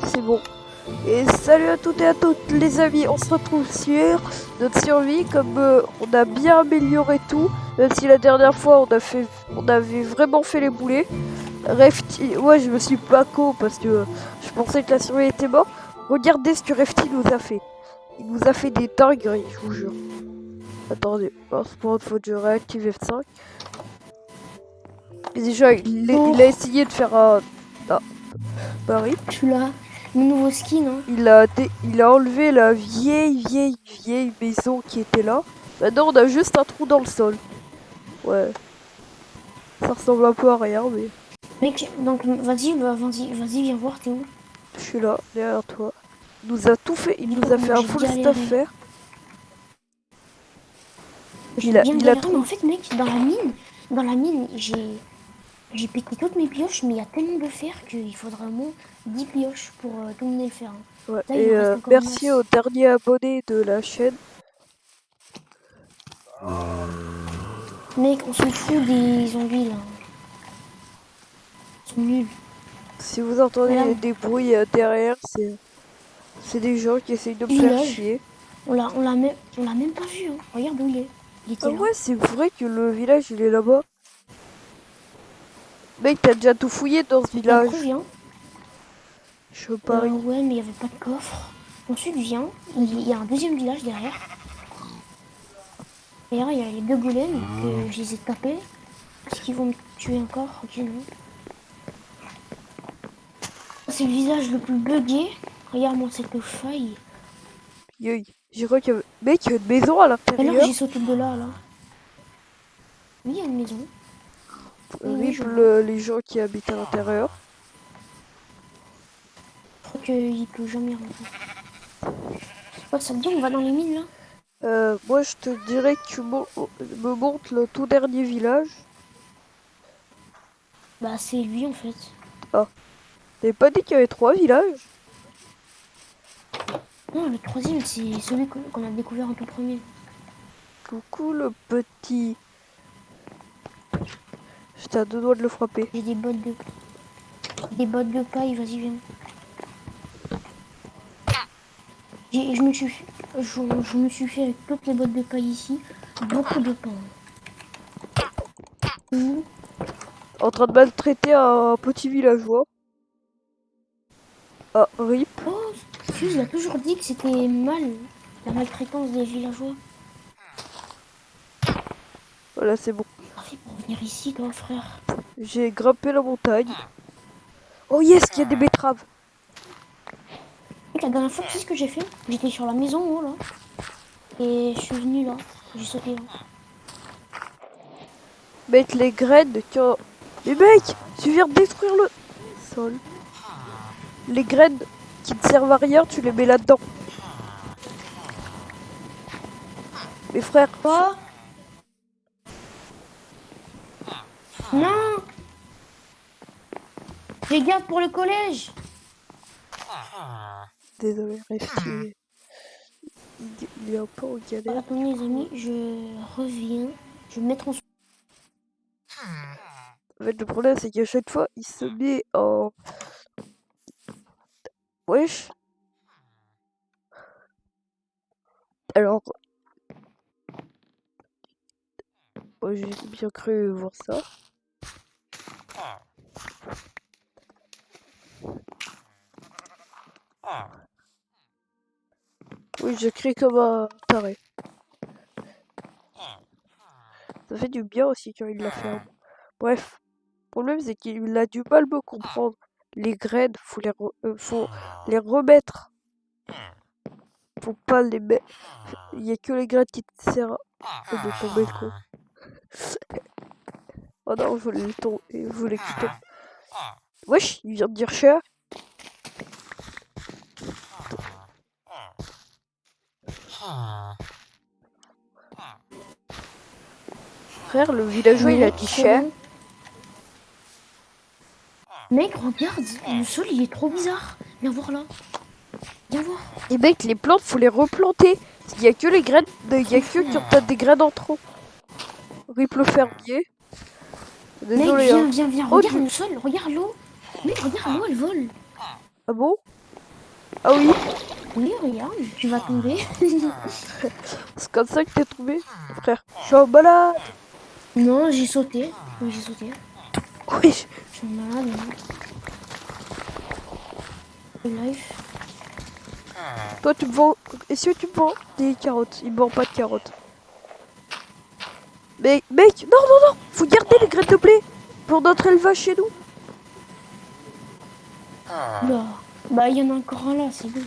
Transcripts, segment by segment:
C'est bon. Et salut à toutes et à toutes les amis, on se retrouve sur notre survie comme on a bien amélioré tout, même si la dernière fois on avait vraiment fait les boulets. Refty, ouais je me suis pas con parce que je pensais que la survie était morte. Regardez ce que Refty nous a fait. Il nous a fait des dingueries, je vous jure. Attendez, faut que je réactive F5. Et déjà il a essayé de faire un... Ah, Paris. Tu l'as, le nouveau skin, hein. Il a enlevé la vieille maison qui était là. Maintenant, on a juste un trou dans le sol. Ouais. Ça ressemble un peu à rien, mais Mec, donc vas-y, viens voir, t'es où? je suis là, derrière toi. Il nous a tout fait. Il nous a fait un J'ai full galéré. stuff faire. J'ai Il a galéré, mais trouvé. en fait, mec, dans la mine, j'ai pété toutes mes pioches, mais il y a tellement de fer qu'il faudra au moins 10 pioches pour terminer le fer. Hein. Ouais. Là, il Et en reste encore merci au dernier abonné de la chaîne. Mec, on se fout des zombies, là. Ils sont nuls. Si vous entendez Voilà. des bruits derrière, c'est des gens qui essayent de me faire Village. chier. On l'a même pas vu, hein. Regarde où il est. Il était Ah là. ouais, c'est vrai que le village il est là-bas. Mec, t'as déjà tout fouillé dans ce Et village. après, viens. Je parie. Ouais, mais il n'y avait pas de coffre. Ensuite, viens. Il y a un deuxième village derrière. D'ailleurs, il y a les deux golems que je les ai tapés. Est-ce qu'ils vont me tuer encore? Ok, non. C'est le visage le plus buggé. Regarde-moi cette faille. J'ai crois qu'il y avait... Mec, il y a une maison à Alors l'intérieur. j'ai sauté de là. Oui, il y a une maison. Oui, Rip je vois. les gens qui habitent à l'intérieur. Je crois qu'il peut jamais rentrer. Oh, ça me dit, on va dans les mines là? Moi, je te dirais que tu me montres le tout dernier village. Bah, c'est lui en fait. Ah, t'avais pas dit qu'il y avait 3 villages? Non, le troisième, c'est celui qu'on a découvert en tout premier. Coucou le petit. J'étais à 2 doigts de le frapper. J'ai des bottes de paille, vas-y, viens. Je me suis fait avec toutes les bottes de paille ici. Beaucoup de pain. En train de maltraiter un petit villageois. Ah, Rip. Oh, Fuse, il a toujours dit que c'était mal, la maltraitance des villageois. Voilà, c'est bon. Parfait pour venir ici, toi, frère. J'ai grimpé la montagne. Oh yes, il y a des betteraves. La dernière fois, tu sais ce que j'ai fait? J'étais sur la maison en haut, là. Et je suis venu là. J'ai sauté là. Mec, les graines qui ont... Mais mec, tu viens de détruire le sol. Les graines qui ne servent à rien, tu les mets là-dedans. Mes frères. Quoi? Non! Les garde pour le collège! Désolé, Refty. Il est un peu en galère. Attendez les amis, je reviens. Je vais me mettre en... En fait, le problème, c'est qu'à chaque fois, il se met en... Wesh. Alors... Moi, j'ai bien cru voir ça. Oui, j'ai crié comme un taré. Ça fait du bien aussi quand il la ferme. Bref. Le problème, c'est qu'il a du mal à me comprendre. Les graines, faut les remettre. Faut pas les mettre. Il y a que les graines qui te servent de tomber le con. Oh non, je voulais je voulais qu'il tombe. Wesh, il vient de dire cher. Frère, le villageois, il a dit cher. Mec, regarde, le sol il est trop bizarre. Viens voir là. Viens voir. Et mec, les plantes, faut les replanter. Il y a que les graines, il y a que qui ont des graines en trop. Rip le fermier. Désolé. Mec, viens. Oh, Regarde le sol, regarde l'eau. Mais regarde, l'eau, elle vole. Ah bon? Ah oui, Oui, regarde, tu vas tomber. c'est comme ça que t'es tombé, frère. Je suis en balade. Non, j'ai sauté. Oui, j'ai sauté. Oui. Je suis malade. Live. Toi, tu me vends. Est-ce que tu me vends des carottes? Il me vend pas de carottes. Mais, mec, non, non, non. Faut garder les graines de blé pour notre élevage chez nous. Là. Bah, il y en a encore un là, c'est bon.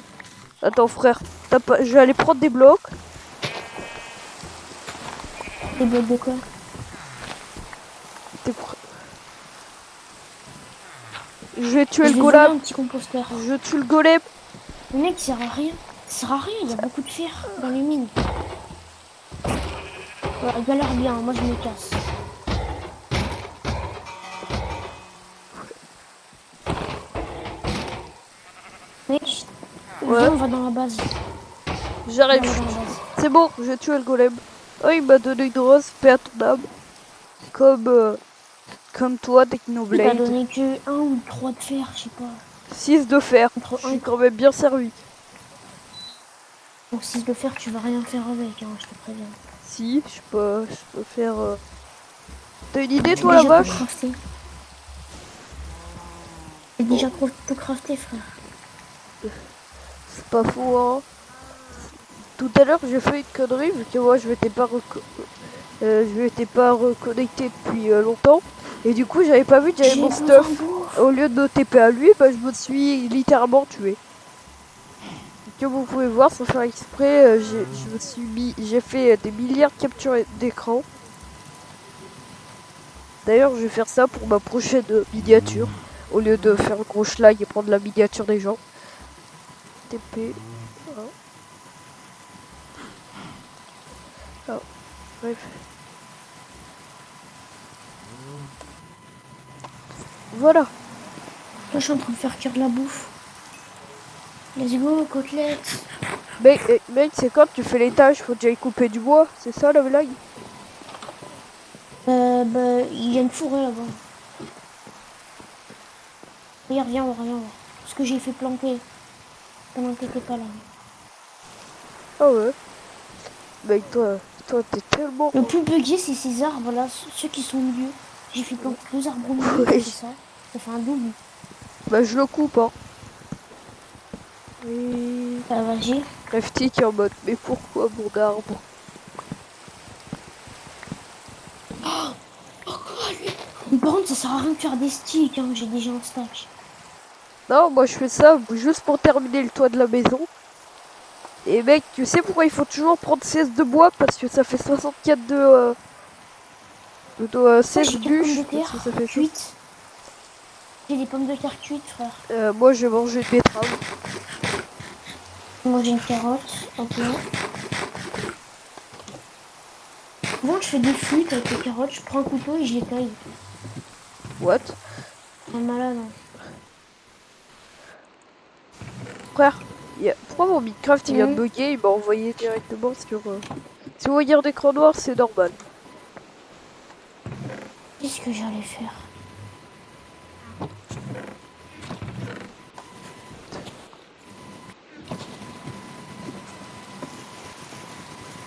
Attends, frère. Je vais aller prendre des blocs. Des blocs de quoi? T'es prêt? Je vais tuer Je le vais voler golem. un petit composteur. Je tue le golem. Le mec, il sert à rien. Il sert à rien, il y a beaucoup de fer dans les mines. Ouais, il galère bien, moi je me casse. Mec, Ouais. viens, on va dans la base. J'arrive. Viens, on va dans la base. C'est bon, j'ai tué le golem. Oh, il m'a donné une rose, paix à ton âme. Comme toi, Il t'a Technoblade. donné que 1 ou 3 de fer, je sais pas. 6 de fer. Entre Je 1 suis et quand même bien servi. Donc 6 de fer, tu vas rien faire avec, hein, je te préviens. Si, je peux faire... T'as une idée, Tu toi, as la déjà vache? tout crafté. J'ai déjà tout crafté, frère. C'est pas faux, hein. Tout à l'heure, j'ai fait une connerie, vu que moi, je m'étais pas reconnecté depuis longtemps. Et du coup, j'avais pas vu que j'avais J'ai mon besoin stuff. de bouffe. Au lieu de TP à lui, bah, je me suis littéralement tué. Comme vous pouvez voir, sans faire exprès, j'ai fait des milliards de captures d'écran. D'ailleurs, je vais faire ça pour ma prochaine miniature. Au lieu de faire le gros schlag et prendre la miniature des gens. TP. Hein. Ah, bref. Voilà. Là, je suis en train de faire cuire de la bouffe. Let's go, côtelette. Mec, c'est quand tu fais les tâches, faut déjà y couper du bois. C'est ça la blague? Bah, il y a une forêt là-bas. Regarde, viens voir, viens voir. Ce que j'ai fait planter pendant que t'étais pas là. Ah ouais. Mec, toi, t'es tellement... Le plus bugué, c'est ces arbres là, ceux qui sont au milieu. J'ai fait planter 2 arbres au milieu, Oui. c'est ça. Ça fait un double. Bah, je le coupe, hein. Oui. Bah, vas-y. Crafty qui est en mode, mais pourquoi mon arbre? Par contre, ça sert à rien de faire des sticks, hein, j'ai déjà un stack. Non, moi je fais ça juste pour terminer le toit de la maison. Et mec, tu sais pourquoi il faut toujours prendre 16 de bois? Parce que ça fait 64 16 J'ai 4 pommes bûches. de Parce que terre ça fait ça. cuites. J'ai des pommes de terre cuites, frère. Moi j'ai mangé une betterave. Moi, j'ai une carotte. Ok. Bon, je fais des flûtes avec les carottes. Je prends un couteau et je les taille. What? Un malade. Hein. Frère, pourquoi mon Minecraft il vient de Mhm. bugger? Il m'a envoyé directement sur... Si vous voyez un écran noir, c'est normal. Qu'est-ce que j'allais faire?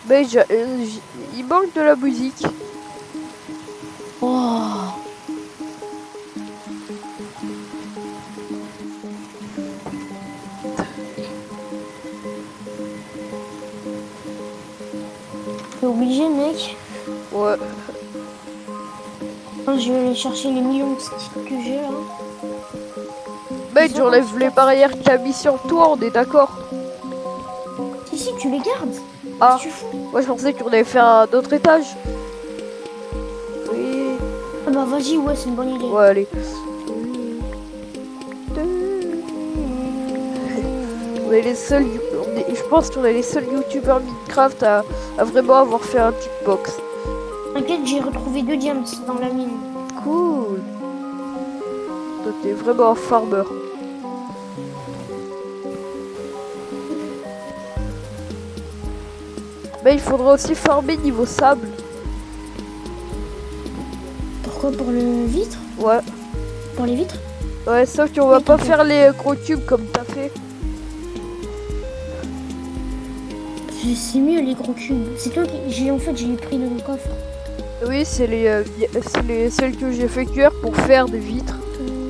Mais il manque de la musique. Oh. T'es obligé, mec. Ouais. Quand je vais aller chercher les millions de sticks que j'ai là. Mec, j'enlève les barrières que t'as mis sur toi, on est d'accord? Si, tu les gardes. Ah, Qu'est-ce que tu fous? moi je pensais qu'on allait faire un autre étage. Oui. Ah bah vas-y, ouais, c'est une bonne idée. Ouais, allez. On est les seuls, je pense qu'on est les seuls youtubeurs Minecraft à vraiment avoir fait un box. T'inquiète, j'ai retrouvé 2 diamants dans la mine. Cool. Toi, t'es vraiment un farmer. Mais il faudra aussi farmer niveau sable. Pourquoi? Pour le vitre? Ouais. Pour les vitres? Ouais, sauf qu'on va Oui, pas t'inquiète. faire les gros cubes comme t'as fait. C'est mieux les gros cubes. C'est toi qui. En fait, j'ai pris dans le coffre. Oui, c'est celles que j'ai fait cuire pour faire des vitres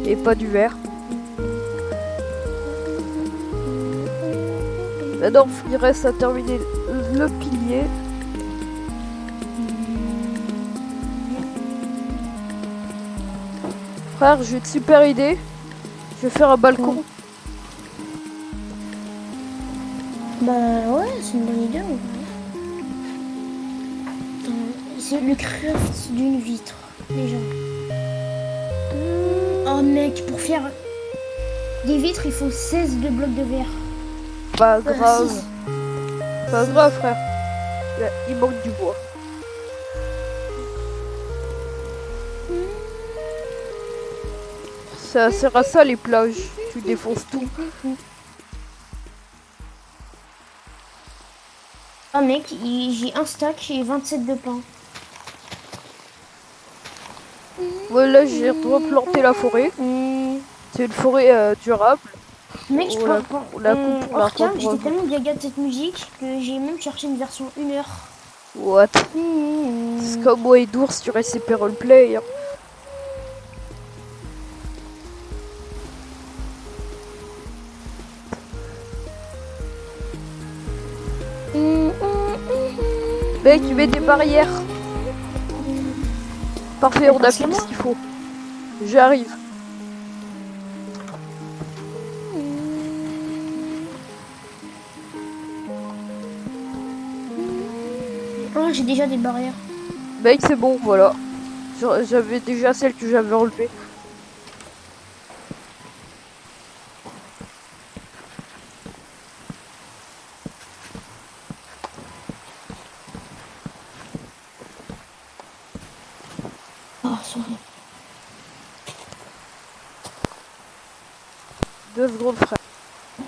et pas du verre. Maintenant, il reste à terminer le pilier. Frère, j'ai une super idée. Je vais faire un balcon. Bah ouais, c'est une bonne idée. En vrai. Attends, c'est le craft d'une vitre, déjà. Oh mec, pour faire des vitres, il faut 16 de blocs de verre. Pas grave. Six. Pas grave, frère. Il manque du bois. Ça sert à ça les plages. Tu défonces tout. Ah mec, j'ai un stack et 27 de pain. Voilà, j'ai replanté la forêt. C'est une forêt durable. Mec, je On la coupe pour la hors cam, j'étais reprendre. tellement gaga de cette musique que j'ai même cherché une version 1 heure. What? C'est comme moi et d'ours sur SCP Roleplay. Hein. Mec, tu mets des barrières. Parfait, on a C'est tout moi. ce qu'il faut. J'arrive. Oh, j'ai déjà des barrières. Mec, c'est bon, voilà. J'avais déjà celle que j'avais enlevée. Oh, sorry. 2 secondes, frère.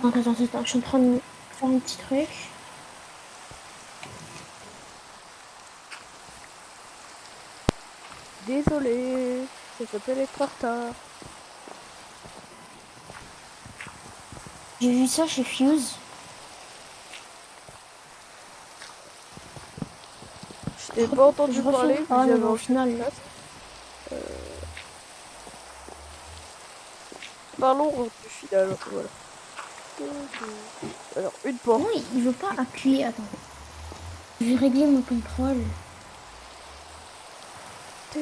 Attends, je suis en train de faire un petit truc. Désolé. Ça s'appelle être en retard. J'ai vu ça chez Fuse. Je t'ai pas entendu Je refais. parler, mais Ah non, j'avais mais au enlevé final. le casque. Parlons du final, voilà. Alors, une porte. Non, il veut pas appuyer. Attends. Je vais régler mon contrôle. Je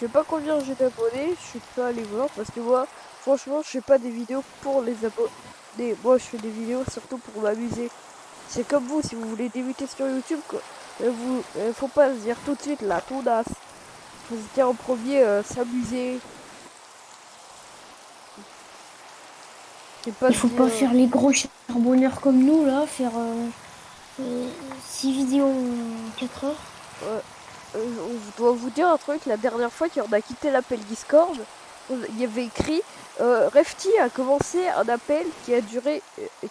sais pas combien j'ai d'abonnés, je suis pas allé voir parce que moi, franchement, je fais pas des vidéos pour les abonnés. Moi, je fais des vidéos surtout pour m'amuser. C'est comme vous, si vous voulez débuter sur YouTube, quoi. Faut pas se dire tout de suite là, tout naze. Faut se dire en premier, s'amuser. C'est pas Il se faut dire. pas faire les gros charbonneurs comme nous, là. Faire 6 vidéos en 4 heures. Je dois vous dire un truc, la dernière fois qu'on a quitté l'appel Discord, il y avait écrit Refty a commencé un appel qui a duré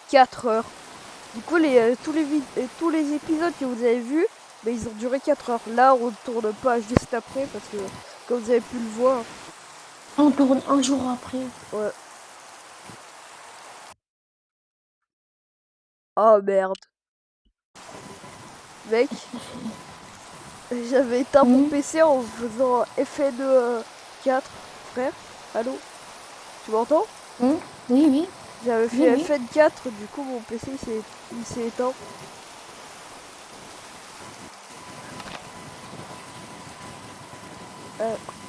4 heures. Du coup, tous les épisodes que vous avez vus, ben, ils ont duré 4 heures. Là, on tourne pas juste après parce que, comme vous avez pu le voir, On tourne un jour après. ouais. Oh merde. Mec, j'avais éteint mon PC en faisant FN 4. Frère, allô? Tu m'entends? Oui, oui. J'avais Oui, fait oui. FN4, du coup mon PC il s'est éteint.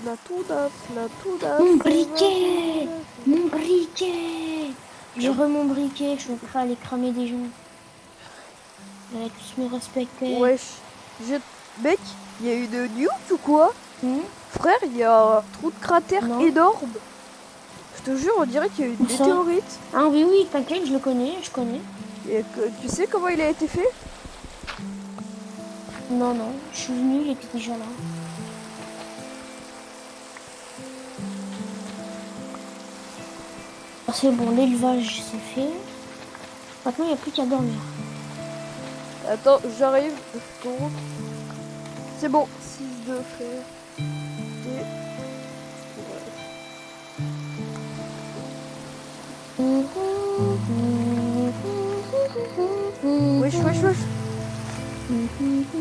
La tout neuf, la tout neuf. Mon briquet! Mon briquet! J'ai mon briquet, je suis prêt à aller cramer des gens. Vous allez tous me respecter. Wesh. Mec, il y a une nuke ou quoi? Frère, il y a un trou de cratère Non. énorme. Je te jure, on dirait qu'il y a une Où ça? météorite. Ah oui, oui, t'inquiète, je le connais, je connais. Et tu sais comment il a été fait? Non, non, je suis venue, il était déjà là. Ah, c'est bon, l'élevage c'est fait. Maintenant, il n'y a plus qu'à dormir. Attends, j'arrive. 2 secondes. C'est bon, 6 de fer. Des... Wesh, wesh, wesh.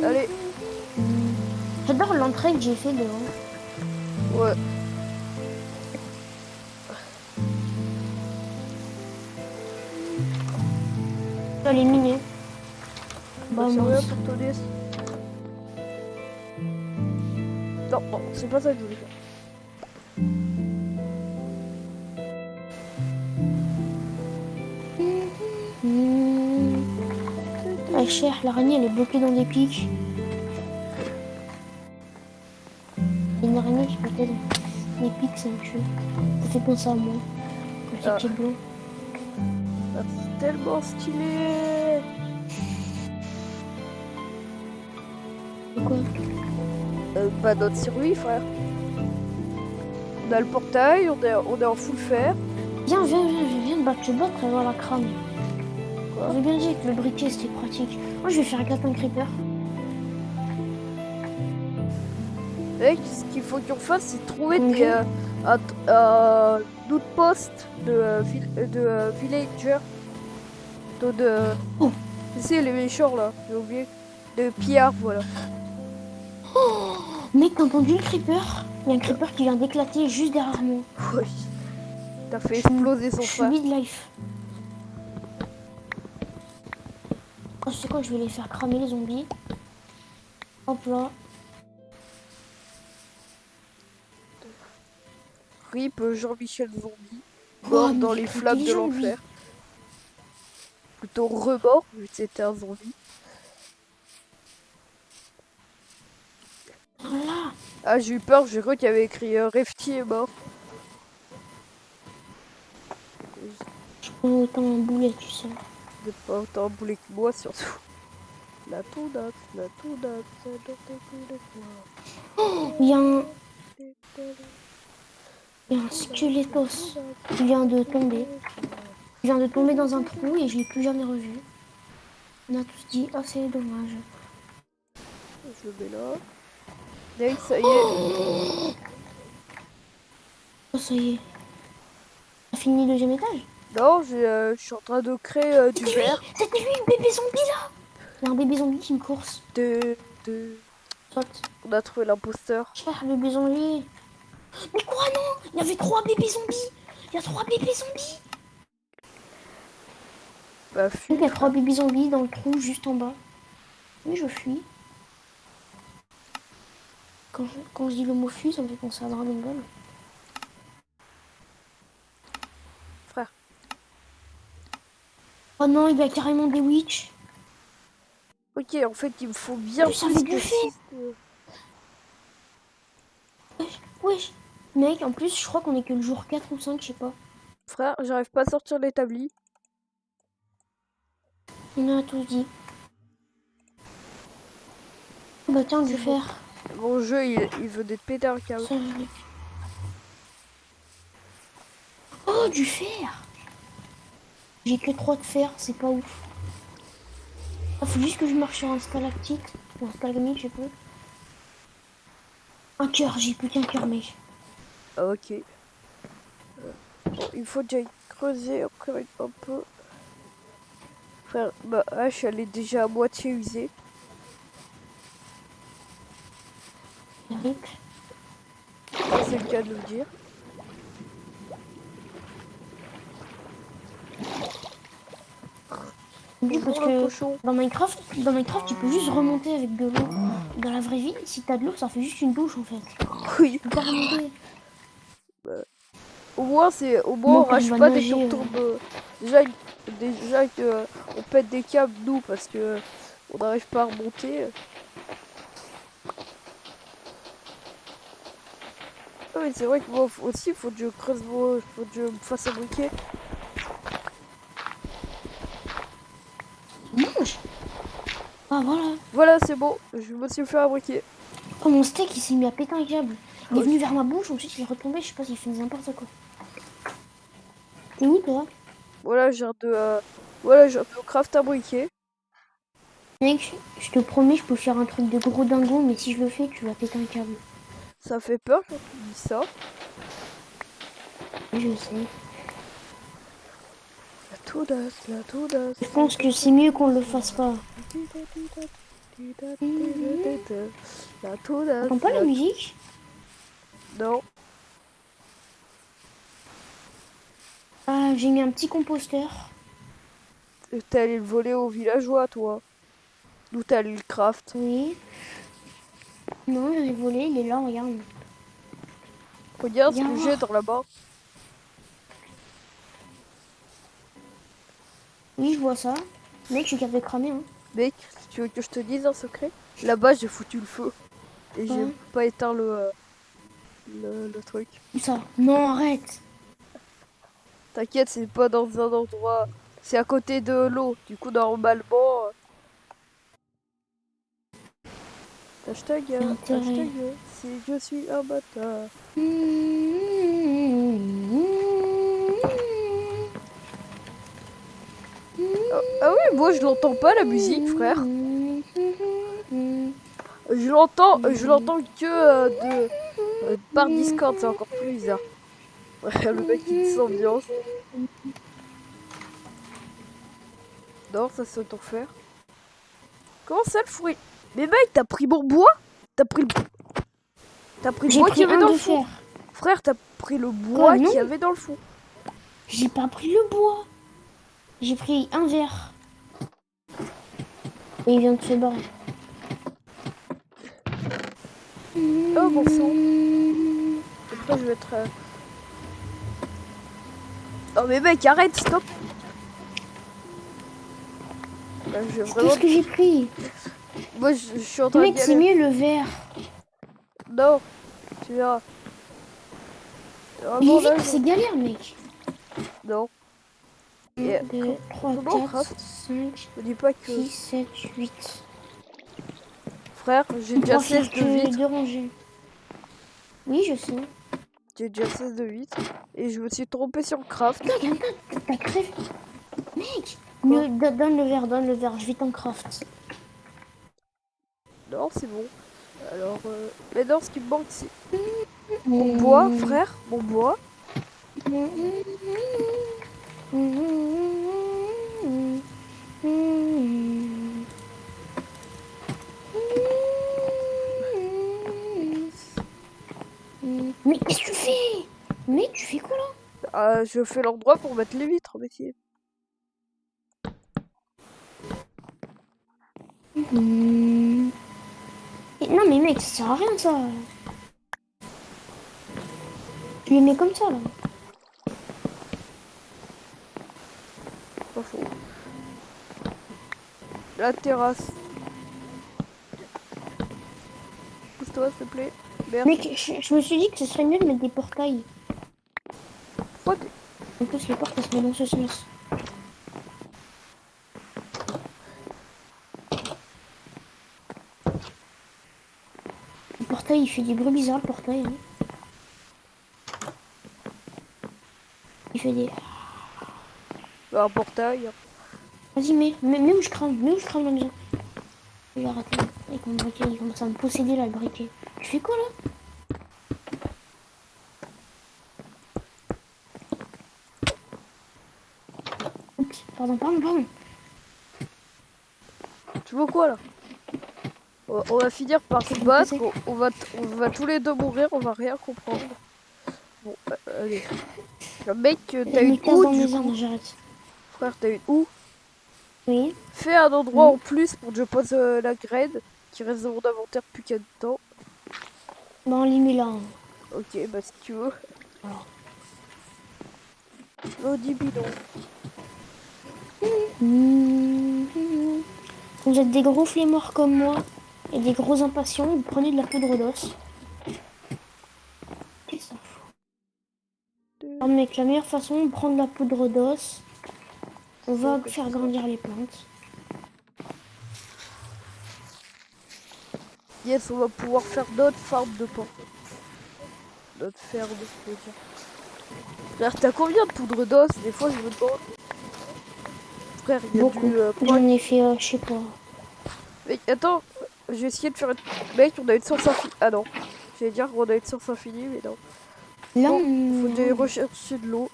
Allez. J'adore l'entrée que j'ai fait devant. Ouais. Elle est minée. Bah, C'est moi rien aussi. pour ton DS. Non, non, c'est pas ça que je voulais faire. Elle est chère, l'araignée elle est bloquée dans des pics. Une araignée qui peut être les pics, ça me tue. Ça fait penser à moi. Comme c'est Ah. qui est blanc. Ah, c'est tellement stylé. Et quoi? Bah notre survie, frère. On a le portail, on est en full fer. Viens, viens de battre le bot, avoir la crâne. Quoi. J'avais bien dit que le briquet c'était pratique. Moi je vais faire éclater un creeper. Mec, ce qu'il faut qu'on fasse, c'est trouver Ok. des outposts de villagers. Oh. Tu sais, les méchants là, j'ai oublié. De pillards, voilà. Mec, t'as entendu le creeper? Il y a un creeper qui vient d'éclater juste derrière moi. Oui. T'as fait exploser son Je suis frère. mid-life. Oh, je sais quoi, je vais les faire cramer les zombies. Hop là. RIP Jean-Michel Zombie. Oh, Mort mais dans il est les trop flammes de intelligent, lui. l'enfer. Plutôt remort, vu que c'était un zombie. Voilà. Ah, j'ai eu peur, j'ai cru qu'il y avait écrit Refty est mort. Je prends autant un boulet, tu sais. J'ai pas autant boulé que moi, surtout. La Toudax, c'est dans tes coups de poing. Il y a un squelettos qui vient de tomber. Il vient de tomber dans un trou et je l'ai plus jamais revu. On a tous dit, oh c'est dommage. Je le mets là. Next, ça y est. Oh ça y est. T'as fini le deuxième étage? Non, je suis en train de créer du verre. C'était lui le bébé zombie là. Il y a un bébé zombie qui me course. De... Saute. On a trouvé l'imposteur. Cher bébé zombie. Mais quoi non? Il y avait 3 bébés zombies. Il y a 3 bébés zombies. Bah, Donc fuis. il y a 3 bébés zombies dans le trou juste en bas. Oui je fuis. Quand je dis le mot fuis, ça me fait penser à Dragon Ball. Frère. Oh non, il y a carrément des witch. Ok, en fait, il me faut bien Mais ça plus fait du que fait. 6. Wesh. Mec, en plus, je crois qu'on est que le jour 4 ou 5, je sais pas. Frère, j'arrive pas à sortir l'établi. On a tous dit. Bah tiens, du fer. Mon jeu, il veut d'être péter un câble. Ça, je l'ai. Oh, du fer. J'ai que 3 de fer, c'est pas ouf. Ah, faut juste que je marche sur un stalactite. Ou un stalagmite, je sais pas. Un cœur, j'ai plus qu'un cœur, mec. Ah, ok. Bon, il faut déjà creuser encore un peu. Frère, ma hache, elle est déjà à moitié usée. Rip. Ça, c'est le cas de le dire. Oui, parce Bonjour, le que cochon. dans Minecraft, tu peux juste remonter avec de l'eau. Dans la vraie vie, si t'as de l'eau, ça fait juste une douche en fait. Oui. Tu peux pas remonter. Au moins, on Moi, quand rage je vais pas dès qu'on nager, tombe. Déjà que on pète des câbles, nous, parce que on n'arrive pas à remonter. Ah, mais c'est vrai que moi aussi, faut que je creuse faut que je me fasse un briquet. mange. Ah voilà. Voilà, c'est bon, je me suis fait un briquet. Oh, mon steak, il s'est mis à péter un câble. Il est Oh, venu vers ma bouche, ensuite il est retombé, je sais pas s'il fait n'importe quoi. T'es où toi? Voilà, j'ai de craft un briquet. Mec, je te promets, je peux faire un truc de gros dingo, mais si je le fais, tu vas péter un câble. Ça fait peur quand tu dis ça. Oui, je sais. La toudasse, la toudasse. Je pense que c'est mieux qu'on le fasse pas. La toudasse, T'entends pas la musique? Non. Ah, j'ai mis un petit composteur. T'es allé le voler aux villageois, toi. D'où t'as allé le craft. Oui. Non, je l'ai volé, il est là, regarde. Regarde ce Viens que j'ai voir. dans la barre. Oui, je vois ça. Mec, je suis capable de cramer, hein. Mec, tu veux que je te dise un secret? Là-bas, j'ai foutu le feu. Et j'ai Quoi? pas éteint le truc. Où ça? Non, arrête. T'inquiète, c'est pas dans un endroit. C'est à côté de l'eau. Du coup, normalement. T'as intérêt. Hashtag, si je suis un bâtard. Ah, ah oui, moi je l'entends pas la musique, frère. Je l'entends que par Discord, c'est encore plus bizarre. Ouais, le mec il s'ambiance. Non, ça c'est autant faire. Comment ça le fruit? Mais mec, t'as pris mon bois? T'as pris le T'as pris le J'ai bois qu'il y pris avait un dans de le fer. four. Frère, t'as pris le Quoi? bois Non, qu'il y avait dans le four. j'ai pas pris le bois. J'ai pris un verre. Et il vient de se barrer. Oh bon sang. Après je vais être... Oh mais mec, arrête, stop. Là, je vais vraiment... Qu'est-ce que j'ai pris? Moi je suis en train Mec, d'y c'est aller. mieux le verre. Non, tu verras. Il Vraiment est là, vite, c'est galère, mec. Non. 1, Et 2, 3, comment on 4, craft? 5, Me dis pas que... 6, 7, 8. Frère, j'ai On déjà pourra 16 faire de que vitres. deux rangées. Oui, je sais. J'ai déjà 16 de vitres. Et je me suis trompé sur le craft. Putain, y'en a, t'as crèvé. Mec, Quoi? donne le verre, je vais t'en craft. Non, c'est bon. Alors, mais non, ce qui me manque, c'est mon bois, frère. Mon bois. Mais qu'est-ce que tu fais? Mais tu fais quoi là? Je fais l'endroit pour mettre les vitres, métier. Non mais mec, ça sert à rien ça. Tu les mets comme ça là. Pas faux. La terrasse. Pousse-toi, s'il te plaît. Merde. Mec, je me suis dit que ce serait mieux de mettre des portails. Pourquoi En plus les portes elles se mettent dans ce sens. Le portail il fait des bruits bizarres le portail. Hein. Il fait des... Bah, un portail. Vas-y mets où je crame la maison. Il va rater. Il commence à me posséder là le briquet. Tu fais quoi là? Oups, pardon. Tu veux quoi, là? On va finir par se battre. On va tous les deux mourir. On va rien comprendre. Bon, allez. Le mec, t'as Je me une casse où, dans du mes coup? armes, j'arrête. Frère, t'as une où? Oui. Fais un endroit en plus pour que je pose la graine qui reste dans mon inventaire depuis qu'il y a de temps. Bon, les mets là. Hein. Ok, bah si tu veux. Alors. Maudit bidon. Vous êtes des gros flemmards comme moi et des gros impatients, vous prenez de la poudre d'os. Qu'est-ce que ça fout? Ah mec, la meilleure façon de prendre de la poudre d'os, on va faire grandir les plantes. Yes, on va pouvoir faire d'autres farms de pain. D'autres fermes, je veux dire. Frère, t'as combien de poudre d'os? Des fois, je me demande. Frère, il y a Beaucoup. du pain. J'en ai fait, je sais pas. Mec, attends, je vais essayer de faire une... Mec, on a une source infinie. Ah non, j'allais dire qu'on a une source infinie, mais non. Là, Bon, faut on est des en- rechercher de l'eau.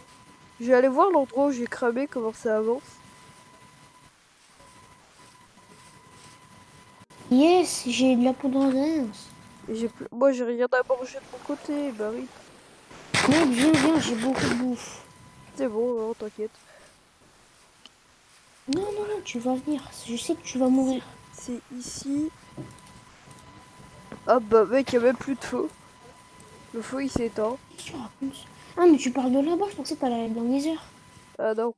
Je vais aller voir l'endroit où j'ai cramé, comment ça avance. Yes, j'ai de la poudre d'abondance. Et moi, j'ai rien à manger de mon côté, bah oui. Mec, viens, viens, j'ai beaucoup de bouffe. C'est bon, hein, t'inquiète. Non, non, non, tu vas venir. Je sais que tu vas C'est mourir. c'est ici. Ah bah mec, y a même plus de feu. Le feu, il s'est éteint. Qu'est-ce que tu racontes? Ah, mais tu parles de là-bas, je pensais que t'allais aller dans les airs. Ah non.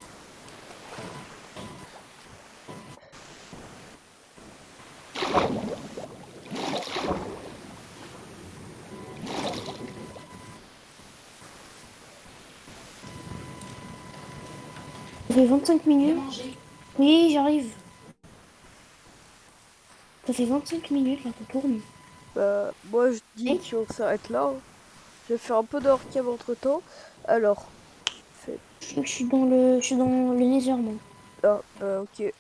Ça fait 25 minutes. Oui, j'arrive. Ça fait 25 minutes, là, qu'on tourne. Bah, moi, je dis Mec, qu'on s'arrête là, hein. Je vais faire un peu de hors-cam entre-temps. Alors, fait... je suis dans le Nether, moi. Ah, bah ok.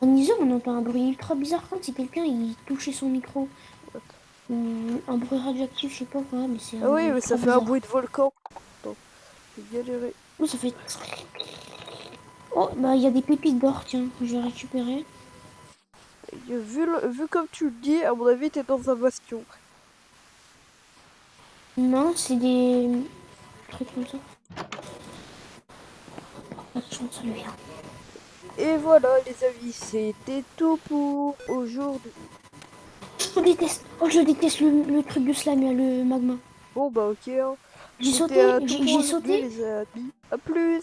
En Nether, on entend un bruit ultra bizarre quand c'est quelqu'un, il touchait son micro. What? Ou un bruit radioactif, je sais pas quoi, mais c'est un Ah oui, bruit mais ça ultra fait un bizarre. bruit de volcan. Attends, j'ai galéré. Oh, ça fait... Oh, bah, il y a des pépites d'or, tiens, je vais récupérer. Et vu comme tu le dis, à mon avis, t'es dans un bastion. Non, c'est des trucs comme ça. Pas de chance, lui. Et voilà, les amis, c'était tout pour aujourd'hui. Je déteste. Oh, je déteste le truc de slime, là, le magma. Bon, bah ok, hein. J'ai C'était sauté, tout pour j'ai aujourd'hui, sauté. les amis. À plus!